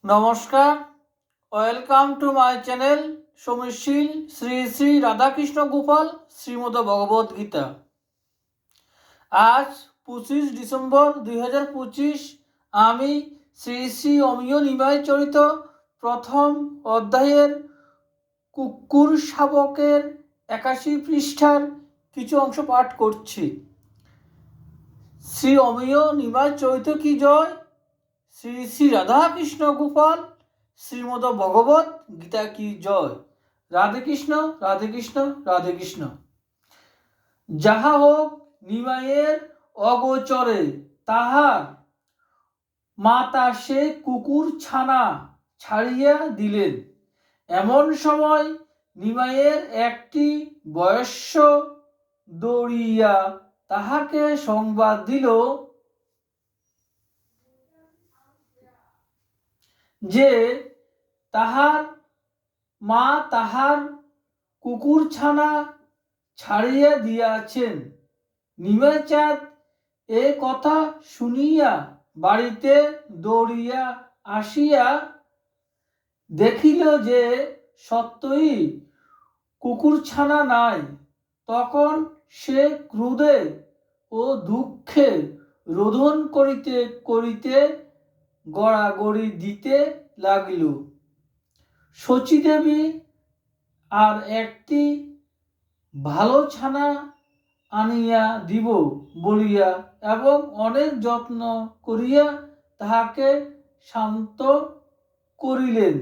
নমস্কার, welcome to my channel সমীশীল শ্রী শ্রী রাধাকৃষ্ণ গোপাল শ্রীমদ ভগবদ গীতা। আজ 25 ডিসেম্বর 2025 আমি শ্রী শ্রী অমিয় নিমাই চরিত প্রথম অধ্যায়ের কুকুর শাবকের 81 পৃষ্ঠার কিছু অংশ পাঠ করছি। শ্রী অমিয় নিমাই চরিত কি জয়, শ্রী শ্রী রাধাকৃষ্ণ গোপাল শ্রীমদ ভগবত গীতা কি জয়। রাধে কৃষ্ণ, রাধে কৃষ্ণ, রাধে কৃষ্ণ। যাহা হোক, নিমাইয়ের অগোচরে তাহার মাতা সে কুকুর ছানা ছাড়িয়া দিলেন। এমন সময় নিমাইয়ের একটি বয়স্য দৌড়িয়া তাহাকে সংবাদ দিল যে তাহার মা তাহার কুকুরছানা ছাড়িয়া দিয়াছেন। নিমাই চাঁদ এ কথা শুনিয়া বাড়িতে দৌড়িয়া আসিয়া দেখিল যে সত্যই কুকুরছানা নাই। তখন সে ক্রোধে ও দুঃখে রোদন করিতে করিতে গড়াগড়ি দিতে লাগিল। শচীদেবী আর একটি ভালো ছানা আনিয়া দিব বলিয়া এবং অনেক যত্ন করিয়া তাহাকে শান্ত করিলেন।